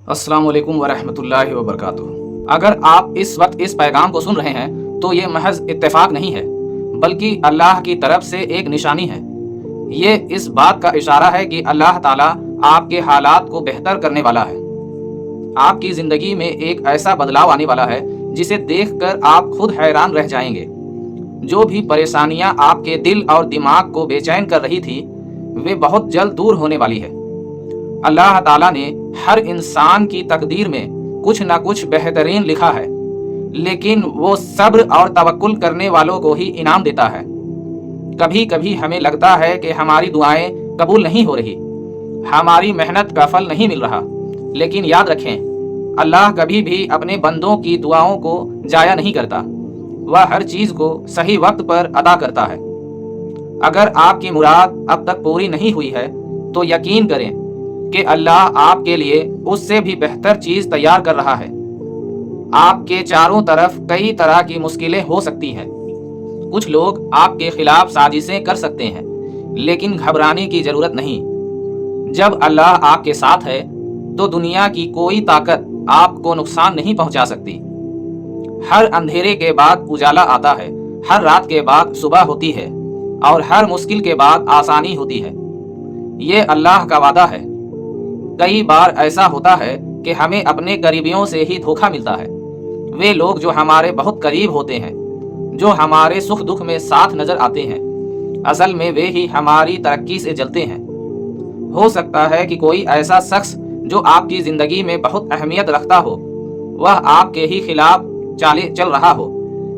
अस्सलाम वालेकुम वरहमतुल्लाहि वबरकातुहू। अगर आप इस वक्त इस पैगाम को सुन रहे हैं तो ये महज इत्तेफाक नहीं है, बल्कि अल्लाह की तरफ से एक निशानी है। ये इस बात का इशारा है कि अल्लाह ताला आपके हालात को बेहतर करने वाला है। आपकी ज़िंदगी में एक ऐसा बदलाव आने वाला है जिसे देखकर आप खुद हैरान रह जाएंगे। जो भी परेशानियां आपके दिल और दिमाग को बेचैन कर रही थी, वे बहुत जल्द दूर होने वाली है। अल्लाह ताला ने हर इंसान की तकदीर में कुछ ना कुछ बेहतरीन लिखा है, लेकिन वो सब्र और तवक्कुल करने वालों को ही इनाम देता है। कभी कभी हमें लगता है कि हमारी दुआएं कबूल नहीं हो रही, हमारी मेहनत का फल नहीं मिल रहा, लेकिन याद रखें, अल्लाह कभी भी अपने बंदों की दुआओं को जाया नहीं करता। वह हर चीज़ को सही वक्त पर अदा करता है। अगर आपकी मुराद अब तक पूरी नहीं हुई है तो यकीन करें कि अल्लाह आपके लिए उससे भी बेहतर चीज़ तैयार कर रहा है। आपके चारों तरफ कई तरह की मुश्किलें हो सकती हैं। कुछ लोग आपके खिलाफ साजिशें कर सकते हैं, लेकिन घबराने की ज़रूरत नहीं। जब अल्लाह आपके साथ है तो दुनिया की कोई ताकत आपको नुकसान नहीं पहुंचा सकती। हर अंधेरे के बाद उजाला आता है, हर रात के बाद सुबह होती है, और हर मुश्किल के बाद आसानी होती है। ये अल्लाह का वादा है। कई बार ऐसा होता है कि हमें अपने करीबियों से ही धोखा मिलता है। वे लोग जो हमारे बहुत करीब होते हैं, जो हमारे सुख दुख में साथ नजर आते हैं, असल में वे ही हमारी तरक्की से जलते हैं। हो सकता है कि कोई ऐसा शख्स जो आपकी ज़िंदगी में बहुत अहमियत रखता हो, वह आपके ही खिलाफ चाले चल रहा हो,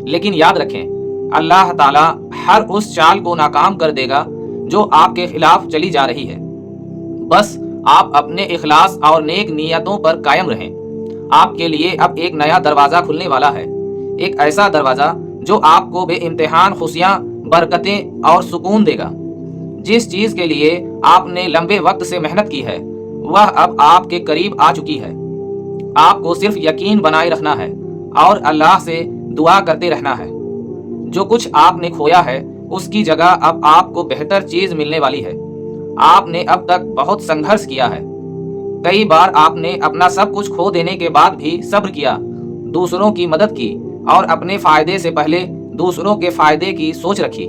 लेकिन याद रखें, अल्लाह ताला हर उस चाल को नाकाम कर देगा जो आपके खिलाफ चली जा रही है। बस आप अपने इखलास और नेक नियतों पर कायम रहें। आपके लिए अब एक नया दरवाज़ा खुलने वाला है, एक ऐसा दरवाज़ा जो आपको बेइम्तिहान खुशियाँ, बरकतें और सुकून देगा। जिस चीज़ के लिए आपने लंबे वक्त से मेहनत की है, वह अब आपके करीब आ चुकी है। आपको सिर्फ यकीन बनाए रखना है और अल्लाह से दुआ करते रहना है। जो कुछ आपने खोया है, उसकी जगह अब आपको बेहतर चीज़ मिलने वाली है। आपने अब तक बहुत संघर्ष किया है। कई बार आपने अपना सब कुछ खो देने के बाद भी सब्र किया, दूसरों की मदद की और अपने फायदे से पहले दूसरों के फायदे की सोच रखी।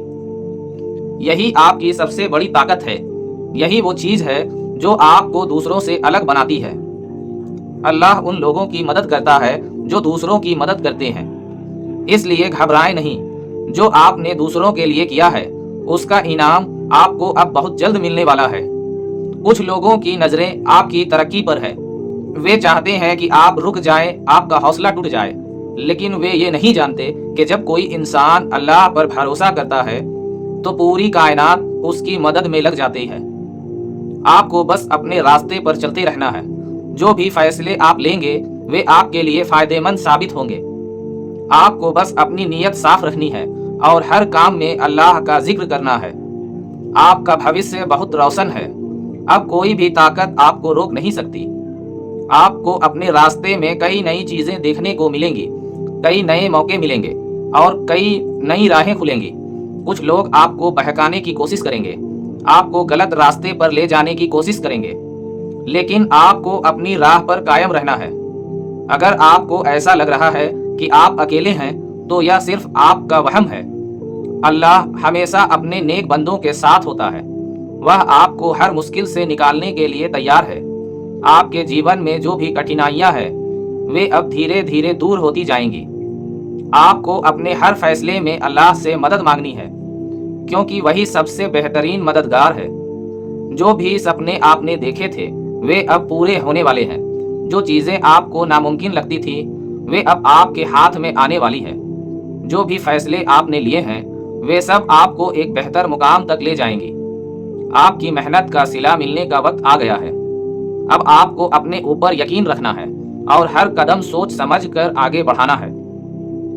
यही आपकी सबसे बड़ी ताकत है। यही वो चीज़ है जो आपको दूसरों से अलग बनाती है। अल्लाह उन लोगों की मदद करता है जो दूसरों की मदद करते हैं। इसलिए घबराएं नहीं। जो आपने दूसरों के लिए किया है, उसका इनाम आपको अब बहुत जल्द मिलने वाला है। कुछ लोगों की नज़रें आपकी तरक्की पर है। वे चाहते हैं कि आप रुक जाएं, आपका हौसला टूट जाए, लेकिन वे ये नहीं जानते कि जब कोई इंसान अल्लाह पर भरोसा करता है तो पूरी कायनात उसकी मदद में लग जाती है। आपको बस अपने रास्ते पर चलते रहना है। जो भी फैसले आप लेंगे वे आपके लिए फ़ायदेमंद साबित होंगे। आपको बस अपनी नीयत साफ रखनी है और हर काम में अल्लाह का जिक्र करना है। आपका भविष्य बहुत रोशन है। अब कोई भी ताकत आपको रोक नहीं सकती। आपको अपने रास्ते में कई नई चीज़ें देखने को मिलेंगी, कई नए मौके मिलेंगे और कई नई राहें खुलेंगी। कुछ लोग आपको बहकाने की कोशिश करेंगे, आपको गलत रास्ते पर ले जाने की कोशिश करेंगे, लेकिन आपको अपनी राह पर कायम रहना है। अगर आपको ऐसा लग रहा है कि आप अकेले हैं, तो यह सिर्फ आपका वहम है। अल्लाह हमेशा अपने नेक बंदों के साथ होता है। वह आपको हर मुश्किल से निकालने के लिए तैयार है। आपके जीवन में जो भी कठिनाइयां हैं, वे अब धीरे धीरे दूर होती जाएंगी। आपको अपने हर फैसले में अल्लाह से मदद मांगनी है, क्योंकि वही सबसे बेहतरीन मददगार है। जो भी सपने आपने देखे थे, वे अब पूरे होने वाले हैं। जो चीज़ें आपको नामुमकिन लगती थी, वे अब आपके हाथ में आने वाली है। जो भी फैसले आपने लिए हैं, वे सब आपको एक बेहतर मुकाम तक ले जाएंगी। आपकी मेहनत का सिला मिलने का वक्त आ गया है। अब आपको अपने ऊपर यकीन रखना है और हर कदम सोच समझ कर आगे बढ़ाना है।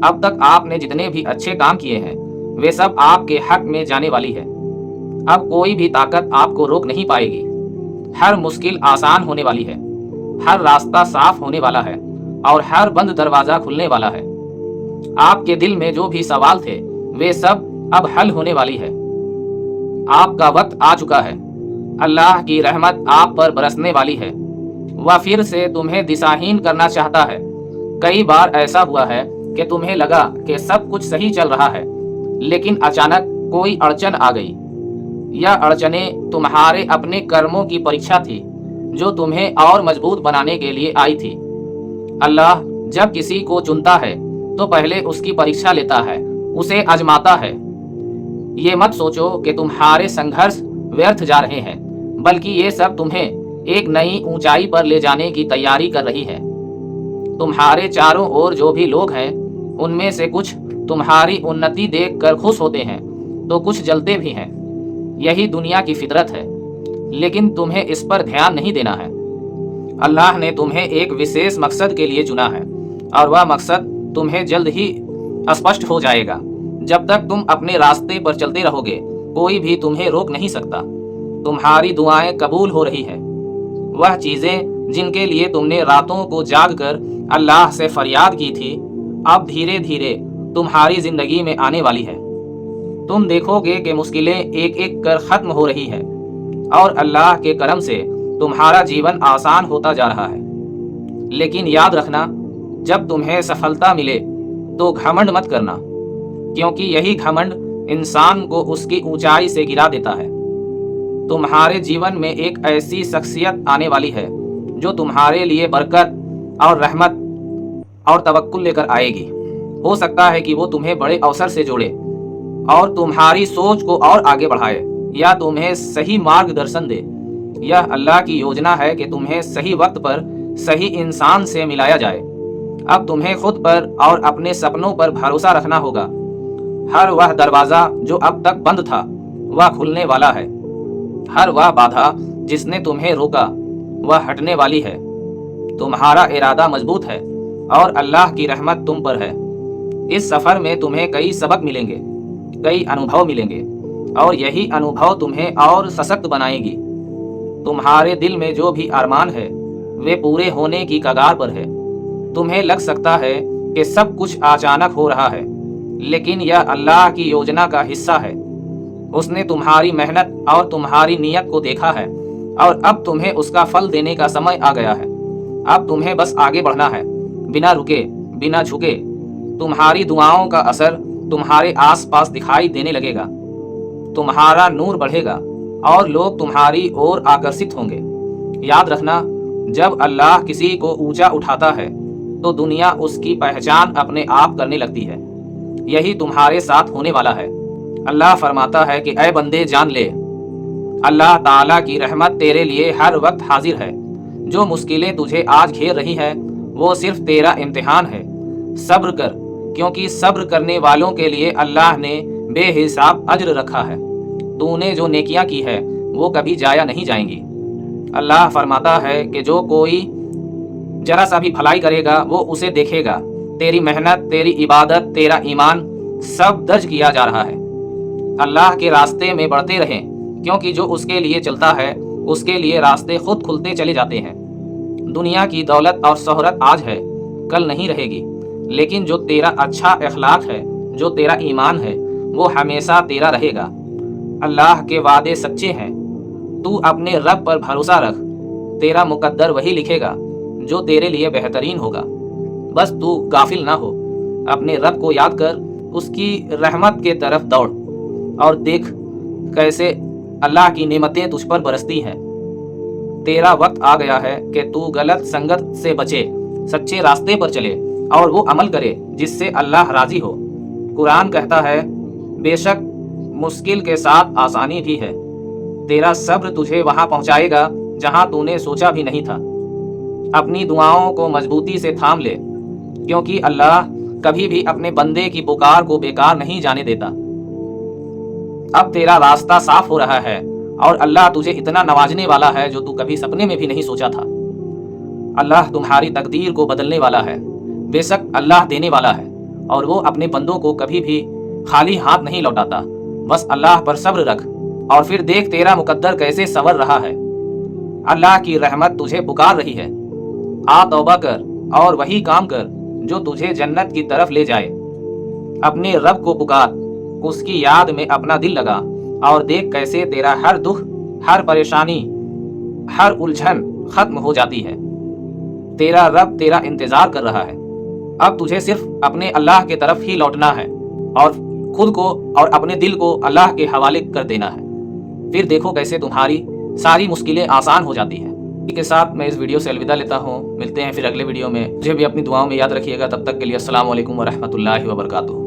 अब तक आपने जितने भी अच्छे काम किए हैं, वे सब आपके हक में जाने वाली है। अब कोई भी ताकत आपको रोक नहीं पाएगी। हर मुश्किल आसान होने वाली है, हर रास्ता साफ होने वाला है और हर बंद दरवाज़ा खुलने वाला है। आपके दिल में जो भी सवाल थे, वे सब अब हल होने वाली है। आपका वक्त आ चुका है। अल्लाह की रहमत आप पर बरसने वाली है। वह फिर से तुम्हें दिशाहीन करना चाहता है। कई बार ऐसा हुआ है कि तुम्हें लगा कि सब कुछ सही चल रहा है, लेकिन अचानक कोई अड़चन आ गई। यह अड़चनें तुम्हारे अपने कर्मों की परीक्षा थी, जो तुम्हें और मजबूत बनाने के लिए आई थी। अल्लाह जब किसी को चुनता है तो पहले उसकी परीक्षा लेता है, उसे आजमाता है। ये मत सोचो कि तुम्हारे संघर्ष व्यर्थ जा रहे हैं, बल्कि ये सब तुम्हें एक नई ऊंचाई पर ले जाने की तैयारी कर रही है। तुम्हारे चारों ओर जो भी लोग हैं, उनमें से कुछ तुम्हारी उन्नति देखकर खुश होते हैं तो कुछ जलते भी हैं। यही दुनिया की फितरत है, लेकिन तुम्हें इस पर ध्यान नहीं देना है। अल्लाह ने तुम्हें एक विशेष मकसद के लिए चुना है, और वह मकसद तुम्हें जल्द ही स्पष्ट हो जाएगा। जब तक तुम अपने रास्ते पर चलते रहोगे, कोई भी तुम्हें रोक नहीं सकता। तुम्हारी दुआएं कबूल हो रही है। वह चीजें जिनके लिए तुमने रातों को जागकर अल्लाह से फरियाद की थी, अब धीरे धीरे तुम्हारी जिंदगी में आने वाली है। तुम देखोगे कि मुश्किलें एक एक कर खत्म हो रही है, और अल्लाह के करम से तुम्हारा जीवन आसान होता जा रहा है। लेकिन याद रखना, जब तुम्हें सफलता मिले तो घमंड मत करना, क्योंकि यही घमंड इंसान को उसकी ऊंचाई से गिरा देता है। तुम्हारे जीवन में एक ऐसी शख्सियत आने वाली है जो तुम्हारे लिए बरकत और रहमत और तवक्कुल लेकर आएगी। हो सकता है कि वो तुम्हें बड़े अवसर से जोड़े और तुम्हारी सोच को और आगे बढ़ाए, या तुम्हें सही मार्गदर्शन दे। यह अल्लाह की योजना है कि तुम्हें सही वक्त पर सही इंसान से मिलाया जाए। अब तुम्हें खुद पर और अपने सपनों पर भरोसा रखना होगा। हर वह दरवाजा जो अब तक बंद था, वह खुलने वाला है। हर वह बाधा जिसने तुम्हें रोका, वह हटने वाली है। तुम्हारा इरादा मजबूत है और अल्लाह की रहमत तुम पर है। इस सफर में तुम्हें कई सबक मिलेंगे, कई अनुभव मिलेंगे, और यही अनुभव तुम्हें और सशक्त बनाएगी। तुम्हारे दिल में जो भी अरमान है, वे पूरे होने की कगार पर है। तुम्हें लग सकता है कि सब कुछ अचानक हो रहा है, लेकिन यह अल्लाह की योजना का हिस्सा है। उसने तुम्हारी मेहनत और तुम्हारी नीयत को देखा है, और अब तुम्हें उसका फल देने का समय आ गया है। अब तुम्हें बस आगे बढ़ना है, बिना रुके, बिना झुके। तुम्हारी दुआओं का असर तुम्हारे आसपास दिखाई देने लगेगा। तुम्हारा नूर बढ़ेगा और लोग तुम्हारी ओर आकर्षित होंगे। याद रखना, जब अल्लाह किसी को ऊंचा उठाता है तो दुनिया उसकी पहचान अपने आप करने लगती है। यही तुम्हारे साथ होने वाला है। अल्लाह फरमाता है कि ऐ बंदे जान ले, अल्लाह ताला की रहमत तेरे लिए हर वक्त हाजिर है। जो मुश्किलें तुझे आज घेर रही है, वो सिर्फ तेरा इम्तिहान है। सब्र कर, क्योंकि सब्र करने वालों के लिए अल्लाह ने बेहिसाब अज्र रखा है। तूने जो नेकियां की है वो कभी जाया नहीं जाएंगी। अल्लाह फरमाता है कि जो कोई जरा सा भी भलाई करेगा वो उसे देखेगा। तेरी मेहनत, तेरी इबादत, तेरा ईमान सब दर्ज किया जा रहा है। अल्लाह के रास्ते में बढ़ते रहें, क्योंकि जो उसके लिए चलता है उसके लिए रास्ते खुद खुलते चले जाते हैं। दुनिया की दौलत और शोहरत आज है, कल नहीं रहेगी, लेकिन जो तेरा अच्छा अखलाक है, जो तेरा ईमान है, वो हमेशा तेरा रहेगा। अल्लाह के वादे सच्चे हैं। तू अपने रब पर भरोसा रख। तेरा मुकद्दर वही लिखेगा जो तेरे लिए बेहतरीन होगा। बस तू गाफिल ना हो। अपने रब को याद कर, उसकी रहमत के तरफ दौड़ और देख कैसे अल्लाह की नेमतें तुझ पर बरसती हैं। तेरा वक्त आ गया है कि तू गलत संगत से बचे, सच्चे रास्ते पर चले और वो अमल करे जिससे अल्लाह राजी हो। कुरान कहता है, बेशक मुश्किल के साथ आसानी भी है। तेरा सब्र तुझे वहां पहुंचाएगा जहां तूने सोचा भी नहीं था। अपनी दुआओं को मजबूती से थाम ले, क्योंकि अल्लाह कभी भी अपने बंदे की पुकार को बेकार नहीं जाने देता। अब तेरा रास्ता साफ हो रहा है और अल्लाह तुझे इतना नवाजने वाला है जो तू कभी सपने में भी नहीं सोचा था। अल्लाह तुम्हारी तकदीर को बदलने वाला है। बेशक अल्लाह देने वाला है और वो अपने बंदों को कभी भी खाली हाथ नहीं लौटाता। बस अल्लाह पर सब्र रख और फिर देख तेरा मुकद्दर कैसे संवर रहा है। अल्लाह की रहमत तुझे पुकार रही है। आ तौबा कर और वही काम कर जो तुझे जन्नत की तरफ ले जाए। अपने रब को पुकार, उसकी याद में अपना दिल लगा और देख कैसे तेरा हर दुख, हर परेशानी, हर उलझन खत्म हो जाती है। تیرا رب تیرا انتظار کر رہا ہے۔ اب تجھے صرف اپنے اللہ کی طرف ہی لوٹنا ہے اور خود کو اور اپنے دل کو اللہ کے حوالے کر دینا ہے، پھر دیکھو کیسے تمہاری ساری مشکلیں آسان ہو جاتی ہیں۔ اسی کے ساتھ میں اس ویڈیو سے الوداع لیتا ہوں، ملتے ہیں پھر اگلے ویڈیو میں۔ مجھے بھی اپنی دعاؤں میں یاد رکھیے گا، تب تک کے لیے السلام علیکم ورحمۃ اللہ وبرکاتہ۔